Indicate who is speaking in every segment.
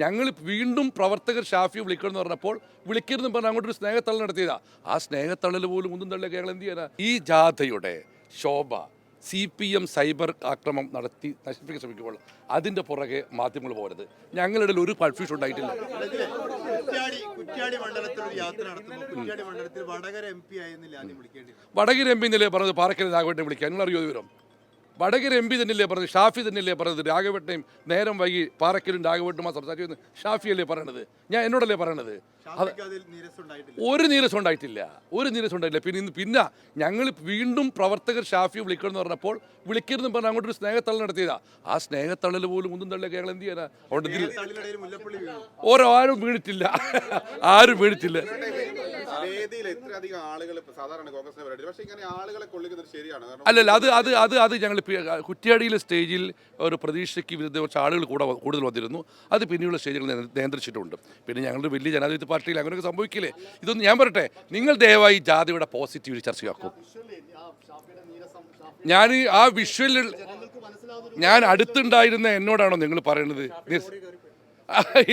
Speaker 1: ഞങ്ങൾ വീണ്ടും പ്രവർത്തകർ ഷാഫിയെ വിളിക്കണമെന്ന് പറഞ്ഞപ്പോൾ വിളിക്കരുതെന്ന് പറഞ്ഞാൽ അങ്ങോട്ടൊരു സ്നേഹത്തള്ളൽ നടത്തിയതാ. ആ സ്നേഹത്തള്ളൽ പോലും ഒന്നും തള്ളിയ കേരളം എന്ത് ചെയ്യാനാ? ഈ ജാഥയുടെ ശോഭ CPM സൈബർ ആക്രമണം നടത്തി നശിപ്പിക്കാൻ ശ്രമിക്കുമ്പോൾ അതിൻ്റെ പുറകെ മാധ്യമങ്ങൾ പോകരുത്. ഞങ്ങളുടെ ഒരു കൺഫ്യൂഷൻ ഉണ്ടായിട്ടില്ല. വടകര MP എന്നല്ലേ പറഞ്ഞത് പാറക്കൽ രാഘവനെ വിളിക്കാൻ? നിങ്ങൾ അറിയോ വിവരം? വടകര MP തന്നെയല്ലേ പറഞ്ഞത്, ഷാഫി തന്നെയല്ലേ പറഞ്ഞത് രാഘവട്ടനെയും നേരം വൈകി പാറക്കലും രാഘവട്ടുമാ സംസാരിക്കുന്നു? ഷാഫിയല്ലേ പറയണത്, ഞാൻ എന്നോടല്ലേ പറയണത്? ഒരു നീരസം ഉണ്ടായിട്ടില്ല. പിന്നെ ഞങ്ങൾ വീണ്ടും പ്രവർത്തകർ ഷാഫിയെ വിളിക്കണമെന്ന് പറഞ്ഞപ്പോൾ വിളിക്കരുതെന്ന് പറഞ്ഞാൽ അങ്ങോട്ടൊരു സ്നേഹത്തള്ളൽ നടത്തിയതാ. ആ സ്നേഹത്തള്ളൽ പോലും ഒന്നും തള്ളിയ കേരളം എന്ത് ചെയ്യാനാ? ആരും വീണിട്ടില്ല. ആരും വീണിട്ടില്ല. അല്ലല്ല, അത് ഞങ്ങൾ കുറ്റ്യാടിയിലെ സ്റ്റേജിൽ ഒരു പ്രതീക്ഷയ്ക്ക് വിരുദ്ധ കുറച്ച് ആളുകൾ കൂടുതൽ വന്നിരുന്നു. അത് പിന്നെയുള്ള സ്റ്റേജുകൾ നിയന്ത്രിച്ചിട്ടുണ്ട്. പിന്നെ ഞങ്ങളുടെ വലിയ ജനാധിപത്യ പാർട്ടിയിൽ അങ്ങനെയൊക്കെ സംഭവിക്കില്ലേ? ഇതൊന്നും ഞാൻ പറയട്ടെ, നിങ്ങൾ ദയവായി ജാതിയുടെ പോസിറ്റീവ് ചർച്ചയാക്കും. ഞാൻ ആ വിഷ്വലിൽ ഞാൻ അടുത്തുണ്ടായിരുന്ന എന്നോടാണോ നിങ്ങൾ പറയുന്നത്?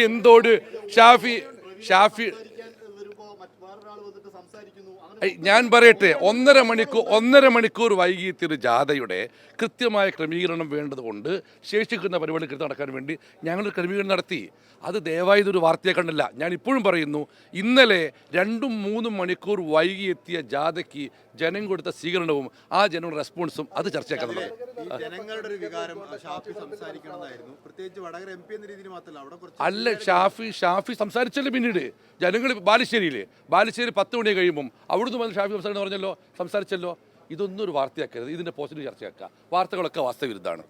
Speaker 1: എന്തോട് ഷാഫി ഞാൻ പറയട്ടെ, ഒന്നര മണിക്കൂർ വൈകിയെത്തിയൊരു ജാഥയുടെ കൃത്യമായ ക്രമീകരണം വേണ്ടതുകൊണ്ട് ശേഷിക്കുന്ന പരിപാടി നടക്കാൻ വേണ്ടി ഞങ്ങൾ ക്രമീകരണം നടത്തി. അത് ദയവായി ഇതൊരു വാർത്തയാക്കണ്ടല്ല. ഞാൻ ഇപ്പോഴും പറയുന്നു, ഇന്നലെ 2-3 മണിക്കൂർ വൈകിയെത്തിയ ജാഥയ്ക്ക് ജനം കൊടുത്ത സ്വീകരണവും ആ ജനങ്ങളുടെ റെസ്പോൺസും അത് ചർച്ചയാക്കുന്നത്. അല്ല, ഷാഫി സംസാരിച്ചല്ലേ പിന്നീട് ജനങ്ങൾ ബാലുശ്ശേരി 10 മണി കഴിയുമ്പം അവിടുന്ന് വന്ന് ഷാഫി സംസാരിച്ചല്ലോ. ഇതൊന്നും ഒരു വാർത്തയാക്കരുത്, ഇതിൻ്റെ പോസിറ്റീവ് ചർച്ചയാക്കുക. വാർത്തകളൊക്കെ വാസ്തവവിരുദ്ധമാണ്.